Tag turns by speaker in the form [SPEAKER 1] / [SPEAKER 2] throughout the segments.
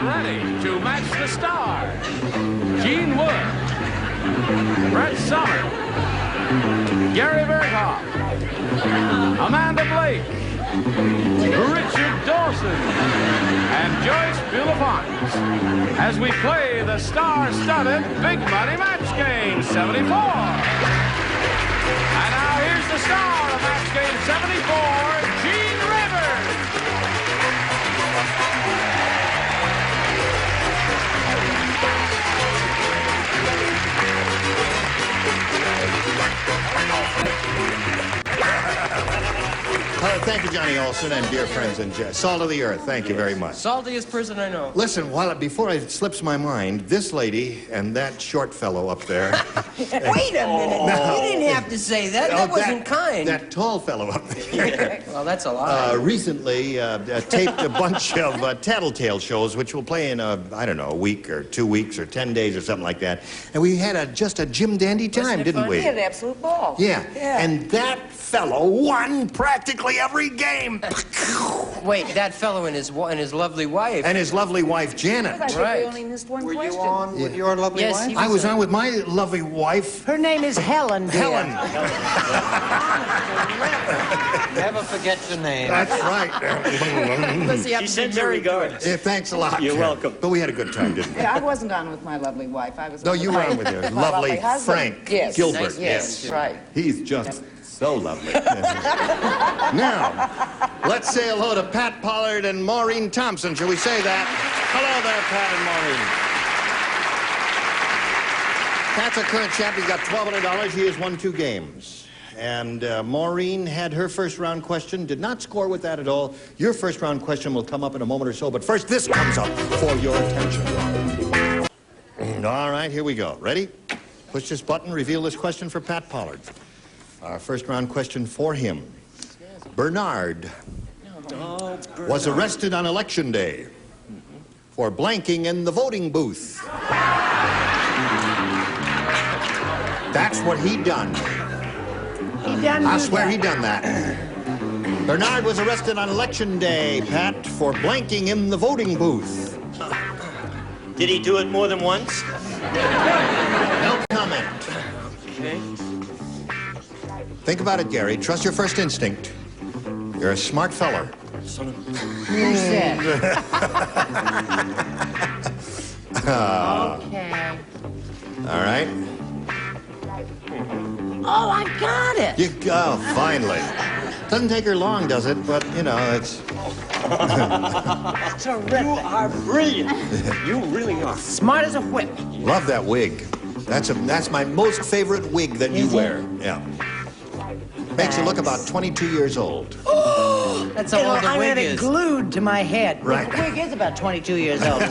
[SPEAKER 1] ready to match the stars. Gene Wood, Brett Summer, Gary Burghoff, Amanda Blake, Richard Dawson, and Joyce Bulifant as we play the star-studded Big Money Match Game 74. And now here's the star of Match Game 74, Gene Rivers.
[SPEAKER 2] Thank you, Johnny Olson, and dear friends and salt of the earth. Thank you very much.
[SPEAKER 3] Saltiest person I know.
[SPEAKER 2] Listen, before it slips my mind, this lady and that short fellow up there.
[SPEAKER 3] Wait a minute. No. You didn't have to say that. That wasn't kind.
[SPEAKER 2] That tall fellow up there.
[SPEAKER 3] Well, that's a lie.
[SPEAKER 2] Recently taped a bunch of tattletale shows, which will play in I don't know, a week or 2 weeks or 10 days or something like that. And we had just a Jim Dandy time, didn't we?
[SPEAKER 4] We had an absolute ball.
[SPEAKER 2] Yeah. And that fellow won practically every game.
[SPEAKER 3] Wait, that fellow and his lovely wife.
[SPEAKER 2] And his lovely wife, Janet.
[SPEAKER 4] I think we only missed one question.
[SPEAKER 5] Were you on with your lovely wife?
[SPEAKER 2] I was on with my lovely wife.
[SPEAKER 6] Her name is Helen, dear.
[SPEAKER 2] Helen.
[SPEAKER 5] Never forget your name.
[SPEAKER 2] That's right.
[SPEAKER 3] She sends her regards.
[SPEAKER 2] Yeah, thanks a lot.
[SPEAKER 5] You're welcome.
[SPEAKER 2] But we had a good time, didn't we?
[SPEAKER 4] Yeah, I wasn't on with my lovely wife. I was.
[SPEAKER 2] No, you were on with your lovely Frank Gilbert.
[SPEAKER 3] Nice.
[SPEAKER 4] Yes, right.
[SPEAKER 2] He's just so lovely. Now, let's say hello to Pat Pollard and Maureen Thompson. Shall we say that? Hello there, Pat and Maureen. Pat's a current champ. He's got $1,200. He has won 2 games. And Maureen had her first round question, did not score with that at all. Your first round question will come up in a moment or so, but first this comes up for your attention. All right, here we go. Ready? Push this button, reveal this question for Pat Pollard. Our first round question for him. Bernard was arrested on Election Day for blanking in the voting booth. That's what he done. I swear he done that. Bernard was arrested on Election Day, Pat, for blanking in the voting booth.
[SPEAKER 5] Did he do it more than once?
[SPEAKER 2] No comment.
[SPEAKER 3] Okay.
[SPEAKER 2] Think about it, Gary. Trust your first instinct. You're a smart feller.
[SPEAKER 6] Who said? Okay.
[SPEAKER 2] All right.
[SPEAKER 6] Oh, I got it.
[SPEAKER 2] Finally. Doesn't take her long, does it? But, you know, it's...
[SPEAKER 6] Terrific.
[SPEAKER 5] You are brilliant. You really are.
[SPEAKER 6] Smart as a whip.
[SPEAKER 2] Love that wig. That's my most favorite wig that you wear. Yeah. Makes you look about 22 years old.
[SPEAKER 3] That's how old the
[SPEAKER 6] I
[SPEAKER 3] wig
[SPEAKER 6] had it
[SPEAKER 3] is.
[SPEAKER 6] glued to my head.
[SPEAKER 2] Right.
[SPEAKER 6] The wig is about 22 years old.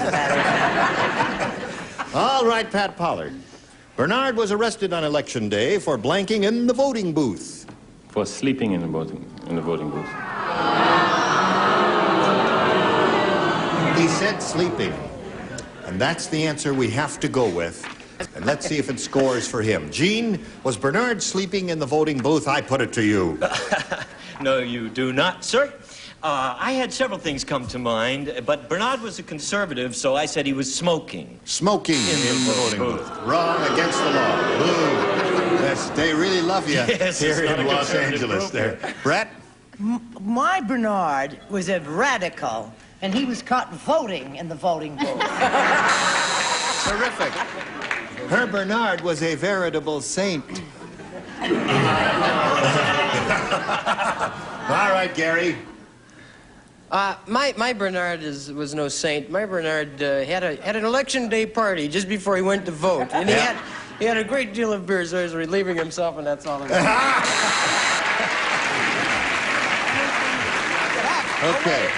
[SPEAKER 2] All right, Pat Pollard. Bernard was arrested on Election Day for blanking in the voting booth.
[SPEAKER 7] For sleeping in the voting booth.
[SPEAKER 2] He said sleeping. And that's the answer we have to go with. And let's see if it scores for him. Gene, was Bernard sleeping in the voting booth? I put it to you.
[SPEAKER 5] No, you do not, sir. I had several things come to mind, but Bernard was a conservative, so I said he was smoking.
[SPEAKER 2] Smoking in the voting booth. Wrong, against the law. Blue. Yes, they really love you
[SPEAKER 5] Yes,
[SPEAKER 2] here
[SPEAKER 5] it's not
[SPEAKER 2] in
[SPEAKER 5] a
[SPEAKER 2] Los
[SPEAKER 5] conservative
[SPEAKER 2] Angeles.
[SPEAKER 5] group.
[SPEAKER 2] There, Brett.
[SPEAKER 6] My Bernard was a radical, and he was caught voting in the voting booth.
[SPEAKER 2] Terrific. Her Bernard was a veritable saint. All right, Gary.
[SPEAKER 3] My Bernard was no saint. My Bernard had an election day party just before he went to vote, and he had a great deal of beer, so he was relieving himself, and that's all it was.
[SPEAKER 2] Okay.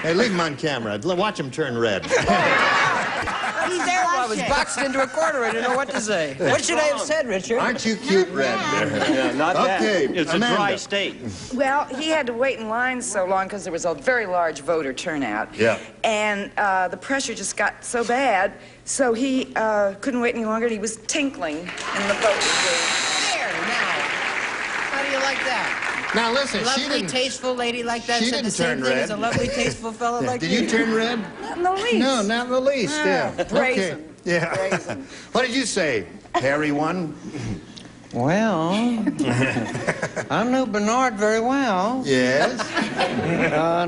[SPEAKER 2] Hey, leave him on camera. Watch him turn red.
[SPEAKER 3] He's terrible. I was boxed into a corner. I didn't know what to say. What should I have said, Richard?
[SPEAKER 2] Aren't you cute, Red?
[SPEAKER 5] Yeah, not bad.
[SPEAKER 2] Okay,
[SPEAKER 5] It's
[SPEAKER 2] Amanda.
[SPEAKER 5] a dry state.
[SPEAKER 4] Well, he had to wait in line so long because there was a very large voter turnout.
[SPEAKER 2] Yeah.
[SPEAKER 4] And the pressure just got so bad, so he couldn't wait any longer, and he was tinkling in the voting booth.
[SPEAKER 3] There, now. How do you like that?
[SPEAKER 2] Now listen, she
[SPEAKER 3] Lovely,
[SPEAKER 2] didn't...
[SPEAKER 3] tasteful lady like that
[SPEAKER 2] She
[SPEAKER 3] said the
[SPEAKER 2] didn't
[SPEAKER 3] same
[SPEAKER 2] turn
[SPEAKER 3] thing
[SPEAKER 2] red.
[SPEAKER 3] as a lovely, tasteful fellow like
[SPEAKER 2] Did
[SPEAKER 3] you.
[SPEAKER 2] you turn red?
[SPEAKER 4] Not in the least.
[SPEAKER 2] No, not in the least. Yeah.
[SPEAKER 4] brazen.
[SPEAKER 2] Okay. Yeah.
[SPEAKER 4] Brazen.
[SPEAKER 2] What did you say? Harry won?
[SPEAKER 6] Well, I knew Bernard very well.
[SPEAKER 2] Yes.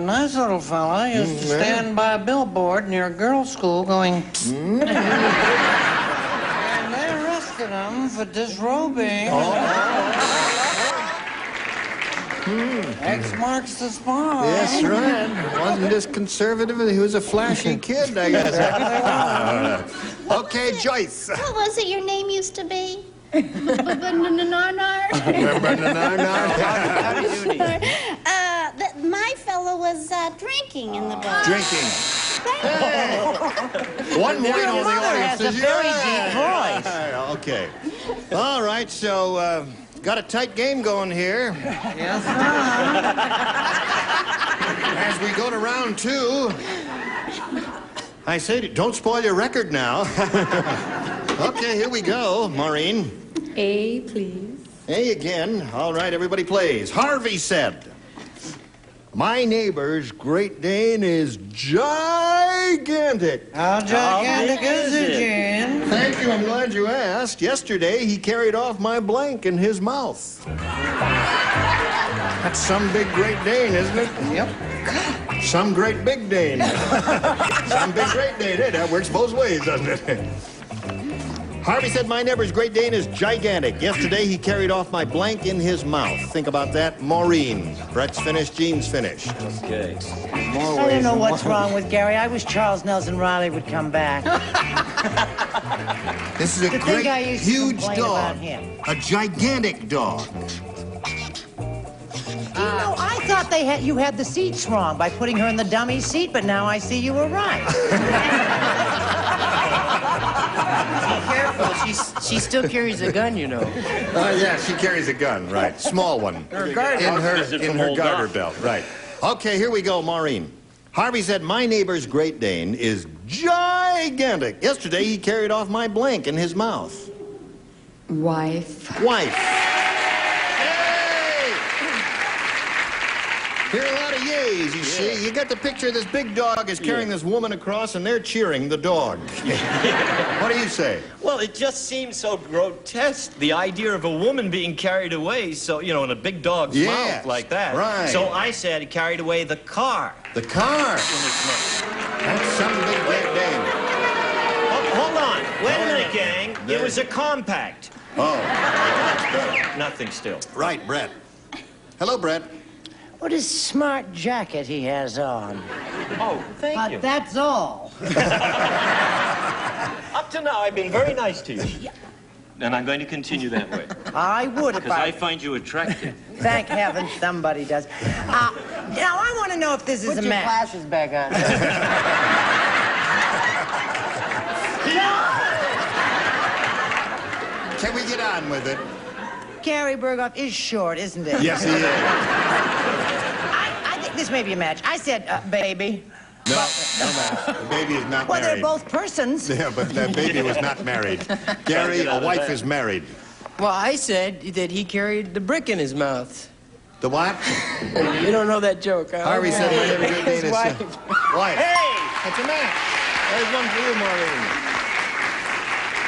[SPEAKER 6] Nice little fella. He used to stand by a billboard near a girls' school going... And they arrested him for disrobing. X marks the spot.
[SPEAKER 2] Yes, right. Wasn't as conservative. He was a flashy kid, I guess. Okay, Joyce.
[SPEAKER 8] What was it your name used to be? My fellow was drinking in the bar.
[SPEAKER 2] Drinking. Hey. One point
[SPEAKER 6] Your
[SPEAKER 2] on the
[SPEAKER 6] mother
[SPEAKER 2] audience.
[SPEAKER 6] has a very deep voice.
[SPEAKER 2] Okay. All right, so got a tight game going here.
[SPEAKER 6] Yes, sir.
[SPEAKER 2] As we go to round 2, I say, don't spoil your record now. Okay, here we go. Maureen.
[SPEAKER 9] A, please.
[SPEAKER 2] A again. All right, everybody plays. Harvey said, my neighbor's Great Dane is gigantic.
[SPEAKER 6] How gigantic is it, Gene?
[SPEAKER 2] Thank you, I'm glad you asked. Yesterday, he carried off my blank in his mouth. That's some big Great Dane, isn't it?
[SPEAKER 6] Yep.
[SPEAKER 2] Some great big Dane. Some big Great Dane. Hey, that works both ways, doesn't it? Harvey said my neighbor's Great Dane is gigantic. Yesterday, he carried off my blank in his mouth. Think about that. Maureen. Brett's finished, Gene's finished.
[SPEAKER 5] Okay.
[SPEAKER 2] More
[SPEAKER 6] I
[SPEAKER 2] ways
[SPEAKER 6] don't know
[SPEAKER 2] than
[SPEAKER 6] what's
[SPEAKER 2] one.
[SPEAKER 6] wrong with Gary. I wish Charles Nelson Riley would come back.
[SPEAKER 2] This is a
[SPEAKER 6] To think
[SPEAKER 2] great,
[SPEAKER 6] I used to
[SPEAKER 2] huge
[SPEAKER 6] complain
[SPEAKER 2] dog.
[SPEAKER 6] about him.
[SPEAKER 2] A gigantic dog.
[SPEAKER 6] You know, I thought you had the seats wrong by putting her in the dummy seat, but now I see you were right.
[SPEAKER 3] Be careful. She still carries a gun, you know.
[SPEAKER 2] Yeah, she carries a gun, right. Small one.
[SPEAKER 3] Her garter.
[SPEAKER 2] In her garter belt, right. Okay, here we go, Maureen. Harvey said, my neighbor's Great Dane is gigantic. Yesterday, he carried off my blank in his mouth.
[SPEAKER 9] Wife.
[SPEAKER 2] Wife. Yay! Hear a lot of yays, you see. You got the picture of this big dog is carrying this woman across, and they're cheering the dog. What do you say?
[SPEAKER 5] Well, it just seems so grotesque, the idea of a woman being carried away, so, you know, in a big dog's mouth like that.
[SPEAKER 2] Right.
[SPEAKER 5] So I said he carried away the car.
[SPEAKER 2] The car. That's some big Great Dane.
[SPEAKER 5] Oh, hold on. Wait a minute, gang. It was a compact.
[SPEAKER 2] Oh.
[SPEAKER 5] Nothing still.
[SPEAKER 2] Right, Brett. Hello, Brett.
[SPEAKER 6] What a smart jacket he has on.
[SPEAKER 5] Oh, thank
[SPEAKER 6] But
[SPEAKER 5] you.
[SPEAKER 6] that's all.
[SPEAKER 5] Up to now, I've been very nice to you. And I'm going to continue that way.
[SPEAKER 6] I would if
[SPEAKER 5] Because I
[SPEAKER 6] I...
[SPEAKER 5] find you attractive.
[SPEAKER 6] Thank heaven somebody does. Now, I want to know if this is a match. Put your glasses back on.
[SPEAKER 2] Can we get on with it?
[SPEAKER 6] Gary Burghoff is short, isn't it?
[SPEAKER 2] Yes, he is.
[SPEAKER 6] I think this may be a match. I said, baby.
[SPEAKER 2] No, the baby is not
[SPEAKER 6] Well,
[SPEAKER 2] married.
[SPEAKER 6] they're both persons.
[SPEAKER 2] Yeah, but that baby was not married. Gary, a wife is married.
[SPEAKER 3] Well, I said that he carried the brick in his mouth.
[SPEAKER 2] The what?
[SPEAKER 3] You don't know that joke, huh?
[SPEAKER 2] Harvey said my neighbor's Great Dane
[SPEAKER 3] His
[SPEAKER 2] is...
[SPEAKER 3] wife.
[SPEAKER 2] Wife.
[SPEAKER 3] Hey!
[SPEAKER 2] That's a match.
[SPEAKER 3] There's one for you, Maureen.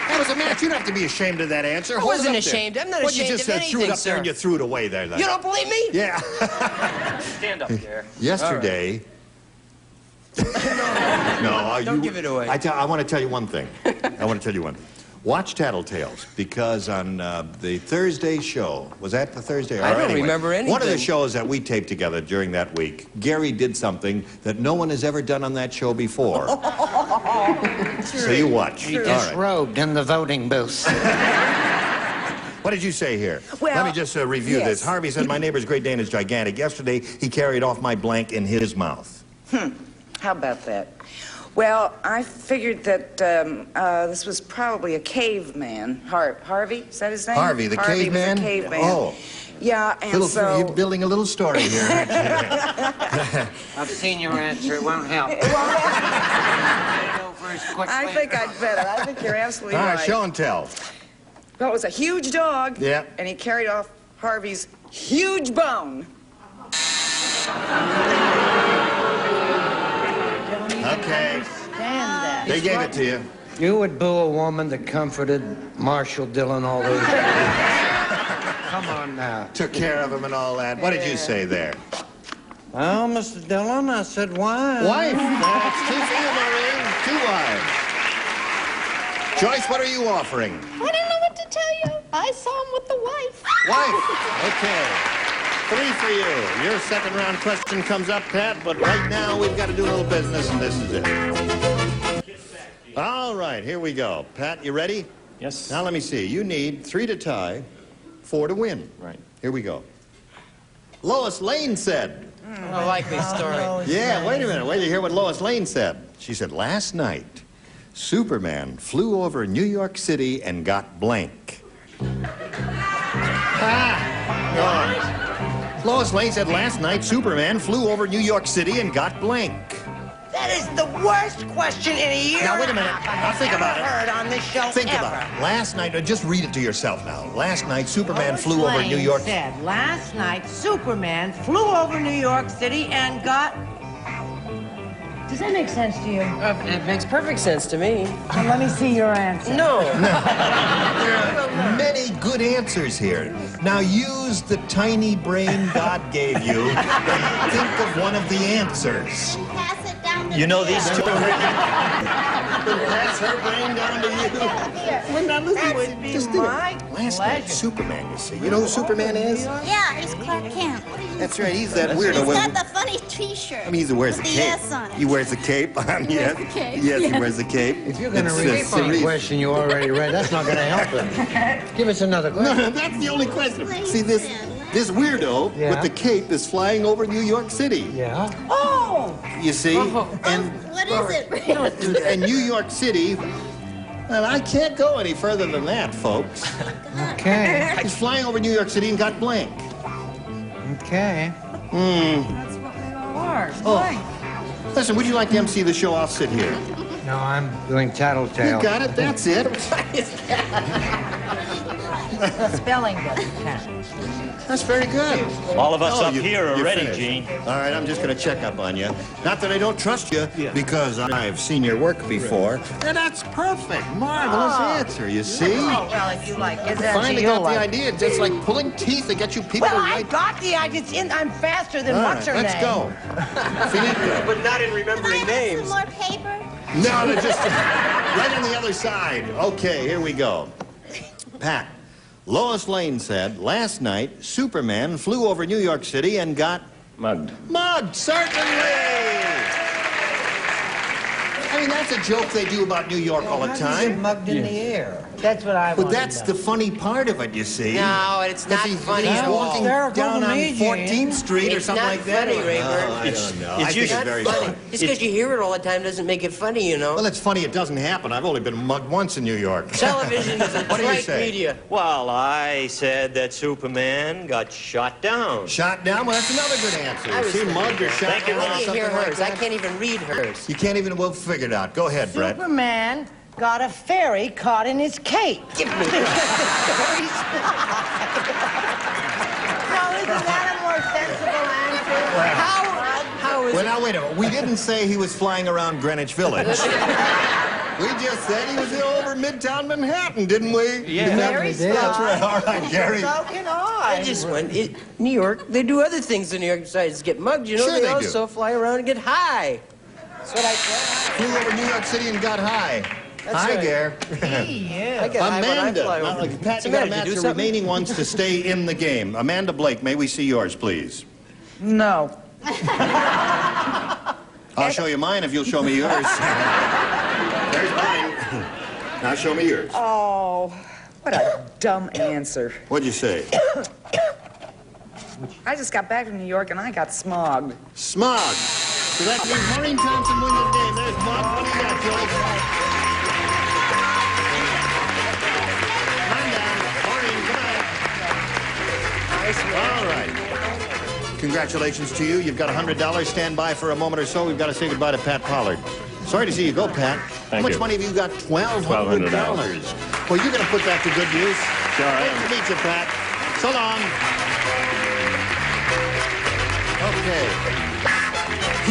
[SPEAKER 2] That was a match. You don't have to be ashamed of that answer.
[SPEAKER 3] I
[SPEAKER 2] Hold it
[SPEAKER 3] wasn't
[SPEAKER 2] up there.
[SPEAKER 3] ashamed. I'm not
[SPEAKER 2] Well,
[SPEAKER 3] ashamed
[SPEAKER 2] you just
[SPEAKER 3] of
[SPEAKER 2] threw it
[SPEAKER 3] anything,
[SPEAKER 2] up there and
[SPEAKER 3] sir.
[SPEAKER 2] you threw it away there.
[SPEAKER 3] You don't believe me?
[SPEAKER 2] Yeah.
[SPEAKER 5] Stand up there.
[SPEAKER 2] Yesterday... No,
[SPEAKER 3] Don't give it away.
[SPEAKER 2] I want to tell you one thing. Watch Tattletales, because on the Thursday show, was that the Thursday?
[SPEAKER 3] I don't remember
[SPEAKER 2] One of the
[SPEAKER 3] anything.
[SPEAKER 2] shows that we taped together during that week, Gary did something that no one has ever done on that show before. So you watch.
[SPEAKER 6] He
[SPEAKER 2] All right.
[SPEAKER 6] disrobed in the voting booth.
[SPEAKER 2] What did you say here?
[SPEAKER 4] Well,
[SPEAKER 2] Let me just review
[SPEAKER 4] yes.
[SPEAKER 2] this. Harvey said, my neighbor's Great Dane is gigantic. Yesterday, he carried off my blank in his mouth.
[SPEAKER 4] How about that? Well, I figured that this was probably a caveman. Harvey, is that his name?
[SPEAKER 2] Harvey, the caveman?
[SPEAKER 4] Was a caveman.
[SPEAKER 2] Oh.
[SPEAKER 4] Yeah, and so...
[SPEAKER 2] You're building a little story here, aren't you?
[SPEAKER 6] I've seen your answer. It won't help.
[SPEAKER 4] I think I'd better. I think you're absolutely
[SPEAKER 2] All
[SPEAKER 4] right.
[SPEAKER 2] right, show and tell.
[SPEAKER 4] Well, it was a huge dog.
[SPEAKER 2] Yeah.
[SPEAKER 4] And he carried off Harvey's Huge bone.
[SPEAKER 2] Okay.
[SPEAKER 6] Stand
[SPEAKER 2] They gave it to you.
[SPEAKER 6] You would boo a woman that comforted Marshall Dillon all those years. Come on now.
[SPEAKER 2] Took care of him and all that. What did you say there?
[SPEAKER 6] Well, Mr. Dillon, I said wife.
[SPEAKER 2] Wife. That's two for you, Maureen. 2 wives. Joyce, what are you offering?
[SPEAKER 8] I don't know what to tell you. I saw him with the wife.
[SPEAKER 2] Wife. Okay. 3 for you. Your second round question comes up, Pat, but right now we've got to do a little business, and this is it. All right, here we go. Pat, you ready?
[SPEAKER 7] Yes.
[SPEAKER 2] Now let me see. You need 3 to tie, 4 to win.
[SPEAKER 7] Right.
[SPEAKER 2] Here we go. Lois Lane said.
[SPEAKER 3] A likely story.
[SPEAKER 2] Yeah, wait a minute. Wait to hear what Lois Lane said. She said, last night, Superman flew over New York City and got blank. Lois Lane said, last night, Superman flew over New York City and got blank.
[SPEAKER 10] That is the worst question in a year.
[SPEAKER 2] Now, wait a minute. Now, think about it.
[SPEAKER 10] Heard on this show
[SPEAKER 2] Think
[SPEAKER 10] ever.
[SPEAKER 2] about it. Last night, just read it to yourself now. Last night, Superman flew over New York.
[SPEAKER 10] Said last night Superman flew over New York City and got. Does that make sense to you?
[SPEAKER 3] It makes perfect sense to me.
[SPEAKER 10] Let me see your answer.
[SPEAKER 3] No.
[SPEAKER 2] There are many good answers here. Now use the tiny brain God gave you and think of one of the answers.
[SPEAKER 8] Pass it down to
[SPEAKER 5] You know,
[SPEAKER 8] Bill.
[SPEAKER 5] these two
[SPEAKER 2] Pass her brain down to you. Well, now listen,
[SPEAKER 10] Would be
[SPEAKER 2] just think of
[SPEAKER 10] my
[SPEAKER 2] it. Last night,
[SPEAKER 10] pleasure.
[SPEAKER 2] Superman, you see. You know who Superman is?
[SPEAKER 8] Yeah, he's Clark Kent.
[SPEAKER 2] That's right, he's that
[SPEAKER 8] He's
[SPEAKER 2] weirdo.
[SPEAKER 8] got the funny T-shirt.
[SPEAKER 2] I mean, he wears the
[SPEAKER 8] with
[SPEAKER 2] cape.
[SPEAKER 8] the S on it.
[SPEAKER 2] He wears the cape. Yes,
[SPEAKER 8] the cape.
[SPEAKER 2] yes, he wears the cape.
[SPEAKER 6] If you're going to
[SPEAKER 2] It's,
[SPEAKER 6] repeat the
[SPEAKER 2] Cerise.
[SPEAKER 6] question you already read, that's not going to help it. Give us another question.
[SPEAKER 2] No, that's the only question. See, this weirdo
[SPEAKER 6] Yeah.
[SPEAKER 2] with the cape is flying over New York City.
[SPEAKER 6] Yeah?
[SPEAKER 10] Oh!
[SPEAKER 2] You see? And
[SPEAKER 8] What is it?
[SPEAKER 2] and New York City, well, I can't go any further than that, folks.
[SPEAKER 6] Okay.
[SPEAKER 2] He's flying over New York City and got blank.
[SPEAKER 6] Okay.
[SPEAKER 10] That's what we all are.
[SPEAKER 2] Oh. Listen, would you like to MC the show? I'll sit here.
[SPEAKER 6] No, I'm doing tattletale.
[SPEAKER 2] You got it. That's it.
[SPEAKER 10] Spelling doesn't count.
[SPEAKER 2] That's very good.
[SPEAKER 5] All of us
[SPEAKER 2] Oh,
[SPEAKER 5] up here are
[SPEAKER 2] you're
[SPEAKER 5] ready,
[SPEAKER 2] finished.
[SPEAKER 5] Gene.
[SPEAKER 2] All right, I'm just going to check up on you. Not that I don't trust you, because I've seen your work before. And that's perfect. Marvelous answer, you see?
[SPEAKER 10] Oh, well, if you like it,
[SPEAKER 2] Finally got the idea. Just like pulling teeth to get you people
[SPEAKER 10] Well,
[SPEAKER 2] to
[SPEAKER 10] I
[SPEAKER 2] write.
[SPEAKER 10] got the idea. It's in. I'm faster than
[SPEAKER 2] All
[SPEAKER 10] what's
[SPEAKER 2] right,
[SPEAKER 10] her
[SPEAKER 2] let's
[SPEAKER 10] name.
[SPEAKER 2] go. Finito.
[SPEAKER 3] But not in
[SPEAKER 8] Can I
[SPEAKER 3] remembering
[SPEAKER 8] have
[SPEAKER 3] names.
[SPEAKER 8] some more paper?
[SPEAKER 2] No, no, just right on the other side. Okay, here we go. Pat, Lois Lane said, last night, Superman flew over New York City and got
[SPEAKER 7] Mugged.
[SPEAKER 2] mugged, certainly! I mean, that's a joke they do about New York all the
[SPEAKER 6] Get
[SPEAKER 2] time.
[SPEAKER 6] mugged in the air.
[SPEAKER 10] That's what I
[SPEAKER 2] But
[SPEAKER 10] want
[SPEAKER 2] that's
[SPEAKER 10] to know.
[SPEAKER 2] the funny part of it, you see.
[SPEAKER 3] No, it's not funny
[SPEAKER 2] He's
[SPEAKER 3] at all.
[SPEAKER 2] walking
[SPEAKER 6] Hysterical
[SPEAKER 2] down
[SPEAKER 6] to
[SPEAKER 2] on
[SPEAKER 6] me,
[SPEAKER 2] 14th
[SPEAKER 6] Gene.
[SPEAKER 2] Street or
[SPEAKER 3] It's
[SPEAKER 2] something
[SPEAKER 3] not
[SPEAKER 2] like that.
[SPEAKER 3] funny, Rayburn.
[SPEAKER 2] Oh, I don't know. I think it's
[SPEAKER 3] Not
[SPEAKER 2] very
[SPEAKER 3] funny.
[SPEAKER 2] funny.
[SPEAKER 3] Just because you hear it all the time doesn't make it funny, you know.
[SPEAKER 2] Well, it's funny it doesn't happen. I've only been mugged once in New York.
[SPEAKER 3] Television is a
[SPEAKER 2] What do you
[SPEAKER 3] trite
[SPEAKER 2] say?
[SPEAKER 3] media.
[SPEAKER 5] Well, I said that Superman got shot down.
[SPEAKER 2] Shot down? Well, that's another good answer.
[SPEAKER 3] I was
[SPEAKER 2] See,
[SPEAKER 3] thinking
[SPEAKER 2] mugged or shot
[SPEAKER 5] Thank you,
[SPEAKER 2] down or
[SPEAKER 3] I didn't
[SPEAKER 2] something
[SPEAKER 3] hear
[SPEAKER 2] like
[SPEAKER 3] hers. I
[SPEAKER 2] that.
[SPEAKER 3] can't even read hers.
[SPEAKER 2] You can't even, we'll figure it out. Go ahead, Brett.
[SPEAKER 10] Superman got a fairy caught in his cape.
[SPEAKER 3] Give me
[SPEAKER 10] Now, isn't that a more sensible answer?
[SPEAKER 3] How is
[SPEAKER 2] Well,
[SPEAKER 3] it?
[SPEAKER 2] now, wait a minute. We didn't say he was flying around Greenwich Village. We just said he was over Midtown Manhattan, didn't we?
[SPEAKER 5] Yeah.
[SPEAKER 10] Very
[SPEAKER 2] That's right. All right, Gary.
[SPEAKER 10] So can I.
[SPEAKER 3] I just went. New York, they do other things in New York besides get mugged. You know,
[SPEAKER 2] Sure
[SPEAKER 3] they
[SPEAKER 2] they do.
[SPEAKER 3] also fly around and get high. That's what I said.
[SPEAKER 2] Flew over New York City and got high.
[SPEAKER 3] That's
[SPEAKER 2] Hi,
[SPEAKER 3] right.
[SPEAKER 2] Gare.
[SPEAKER 3] I get high when I
[SPEAKER 2] Amanda.
[SPEAKER 3] fly
[SPEAKER 2] Now,
[SPEAKER 3] over.
[SPEAKER 2] Pat,
[SPEAKER 3] What's
[SPEAKER 2] you
[SPEAKER 3] the
[SPEAKER 2] got to
[SPEAKER 3] matter?
[SPEAKER 2] match
[SPEAKER 3] Did you
[SPEAKER 2] the
[SPEAKER 3] do something?
[SPEAKER 2] remaining ones to stay in the game. Amanda Blake, may we see yours, please?
[SPEAKER 4] No.
[SPEAKER 2] I'll show you mine if you'll show me yours. There's mine. Now show me yours.
[SPEAKER 4] Oh, what a dumb answer.
[SPEAKER 2] What'd you say?
[SPEAKER 4] I just got back from New York and I got smogged.
[SPEAKER 2] Smog. So that means Maureen Thompson wins the game. There's Smog. What do you got, Joyce? Come down. Maureen, come on. All right. Congratulations to you. You've got $100. Stand by for a moment or so. We've got to say goodbye to Pat Pollard. Sorry to see you go, Pat. How much
[SPEAKER 7] you.
[SPEAKER 2] money have you got? $1,200. Well, you're going to put that to good use.
[SPEAKER 7] Sure I
[SPEAKER 2] Great
[SPEAKER 7] am.
[SPEAKER 2] to meet you, Pat. So long. Okay.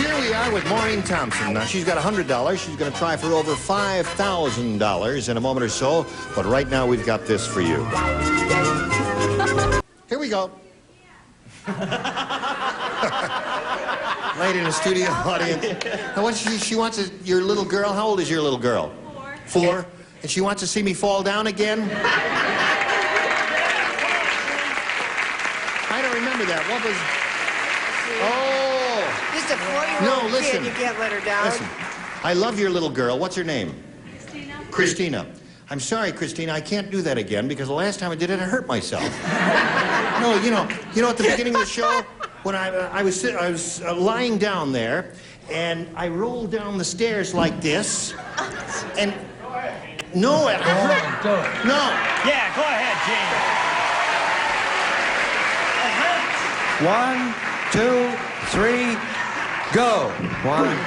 [SPEAKER 2] Here we are with Maureen Thompson. Now, she's got $100. She's going to try for over $5,000 in a moment or so. But right now, we've got this for you. Here we go. Right in the studio audience. Now, what she wants is your little girl. How old is your little girl? 4. And she wants to see me fall down again? I don't remember that. What was... Oh!
[SPEAKER 10] Just a 4-year-old
[SPEAKER 2] listen.
[SPEAKER 10] kid, you can't let her down.
[SPEAKER 2] Listen, I love your little girl. What's her name? Christina. I'm sorry, Christina, I can't do that again because the last time I did it, I hurt myself. No, you know, at the beginning of the show, when I was lying down there, and I rolled down the stairs like this, and no, it hurt. No.
[SPEAKER 5] Yeah, go ahead, Gene.
[SPEAKER 11] 1, 2, 3, go. 1.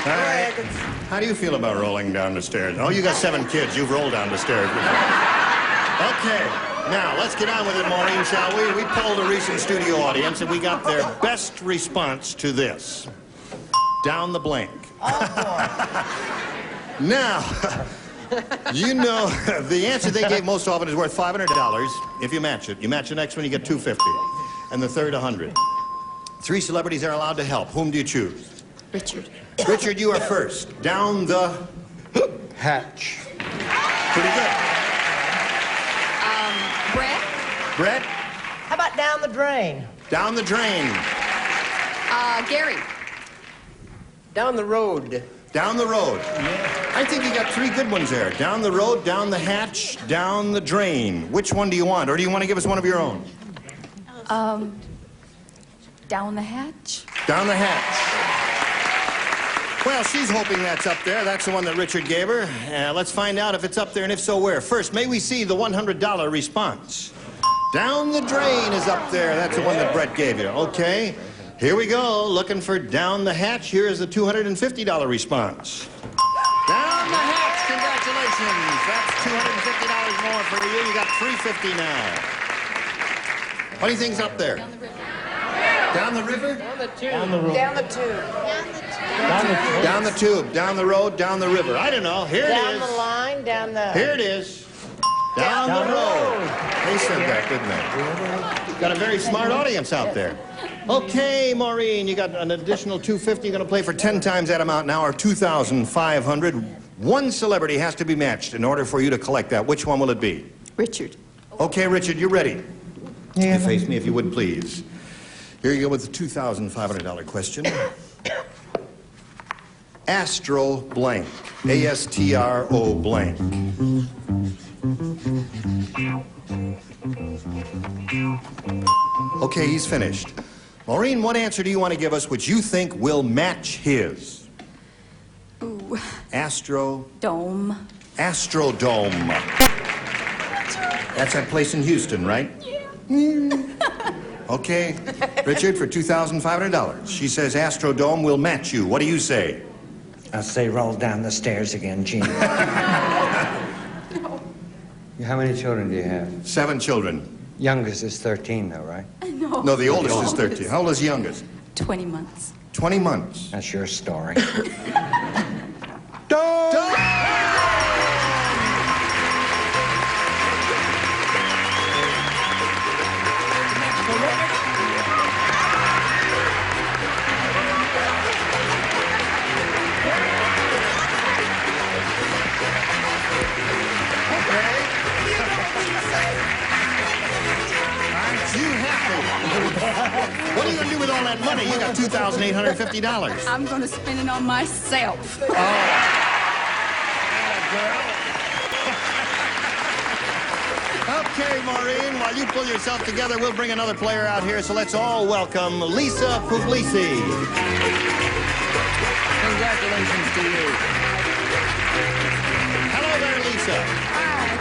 [SPEAKER 2] All right. How do you feel about rolling down the stairs? Oh, you got 7 kids. You've rolled down the stairs. Okay. Now, let's get on with it, Maureen, shall we? We polled a recent studio audience, and we got their best response to this. Down the blank. Now, you know, the answer they gave most often is worth $500 if you match it. You match the next one, you get $250. And the third, $100. 3 celebrities are allowed to help. Whom do you choose?
[SPEAKER 9] Richard.
[SPEAKER 2] Richard, you are first. Down the
[SPEAKER 11] Hatch.
[SPEAKER 2] Pretty good.
[SPEAKER 9] Brett.
[SPEAKER 2] Brett,
[SPEAKER 10] How about down the drain?
[SPEAKER 2] down the drain.
[SPEAKER 9] Gary.
[SPEAKER 3] Down the road.
[SPEAKER 2] Down the road. I think you got 3 good ones there. Down the road, down the hatch, down the drain. Which one do you want? Or do you want to give us one of your own?
[SPEAKER 9] Down the hatch.
[SPEAKER 2] Down the hatch. Well, she's hoping that's up there. That's the one that Richard gave her. Let's find out if it's up there, and if so, where. First, may we see the $100 response. Down the drain is up there. That's the one that Brett gave you. Okay. Here we go. Looking for down the hatch. Here is the $250 response. Down the hatch. Congratulations. That's $250 more for you. You got $350 now. What do you think's up there? Down the river.
[SPEAKER 3] Down the tube.
[SPEAKER 10] Down the tube.
[SPEAKER 2] Down the tube, down the road, down the river. I don't know. Here it
[SPEAKER 10] Down
[SPEAKER 2] is.
[SPEAKER 10] the line, down the...
[SPEAKER 2] Here it is. Down the road. They said that, didn't they? Got a very smart audience out there. Okay, Maureen, you got an additional $250. You're going to play for 10 times that amount now, or $2,500. 1 celebrity has to be matched in order for you to collect that. Which one will it be?
[SPEAKER 9] Richard.
[SPEAKER 2] Okay, Richard, you're ready.
[SPEAKER 11] Yeah.
[SPEAKER 2] You face me if you would, please. Here you go with the $2,500 question. Astro blank. A-S-T-R-O blank. Okay, he's finished. Maureen, what answer do you want to give us which you think will match his?
[SPEAKER 9] Ooh.
[SPEAKER 2] Astro...
[SPEAKER 9] Dome.
[SPEAKER 2] Astrodome. That's that place in Houston, right? Yeah. Okay, Richard, for $2,500. She says Astrodome will match you. What do you say?
[SPEAKER 11] I say roll down the stairs again, Gene. How many children do you have?
[SPEAKER 2] 7 children.
[SPEAKER 11] Youngest is 13, though, right?
[SPEAKER 9] No.
[SPEAKER 2] No, the oldest is 13. How old is the youngest?
[SPEAKER 9] 20 months.
[SPEAKER 2] 20 months.
[SPEAKER 11] That's your story.
[SPEAKER 2] What are you going to do with all that money? You got $2,850.
[SPEAKER 9] I'm going to spend it on myself.
[SPEAKER 2] Okay, Maureen, while you pull yourself together, we'll bring another player out here, so let's all welcome Lisa Puglisi.
[SPEAKER 12] Congratulations to you.
[SPEAKER 2] Hello there, Lisa. Hi.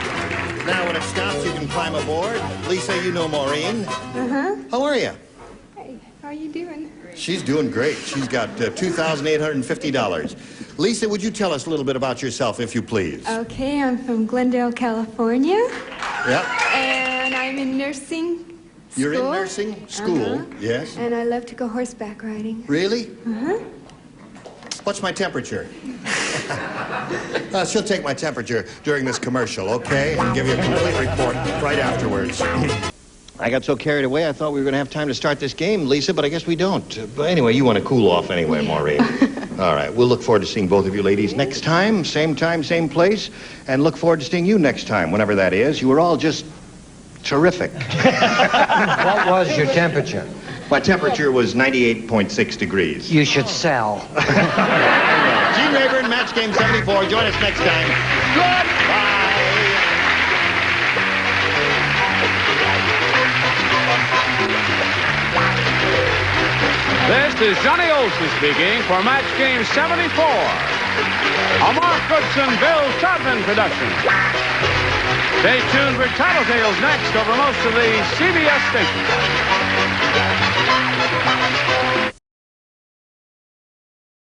[SPEAKER 2] Now, when it stops, you can climb aboard. Lisa, you know Maureen.
[SPEAKER 13] Uh-huh.
[SPEAKER 2] How are you?
[SPEAKER 13] Hey, how are you doing?
[SPEAKER 2] She's doing great. She's got $2,850. Lisa, would you tell us a little bit about yourself, if you please?
[SPEAKER 13] Okay, I'm from Glendale, California.
[SPEAKER 2] Yep.
[SPEAKER 13] And I'm in nursing school.
[SPEAKER 2] You're in nursing school, yes.
[SPEAKER 13] And I love to go horseback riding.
[SPEAKER 2] Really?
[SPEAKER 13] Uh-huh.
[SPEAKER 2] What's my temperature? She'll take my temperature during this commercial, okay? And give you a complete report right afterwards. I got so carried away, I thought we were going to have time to start this game, Lisa, but I guess we don't. But anyway, you want to cool off anyway, Maureen. All right, we'll look forward to seeing both of you ladies next time, same place, and look forward to seeing you next time, whenever that is. You were all just terrific.
[SPEAKER 11] What was your temperature?
[SPEAKER 2] My temperature was 98.6 degrees.
[SPEAKER 11] You should sell.
[SPEAKER 2] Gene Rayburn, Match Game 74. Join us next time. Goodbye.
[SPEAKER 1] This is Johnny Olson speaking for Match Game 74. A Mark Goodson, Bill Todman production. Stay tuned for Tattletales next over most of the CBS stations.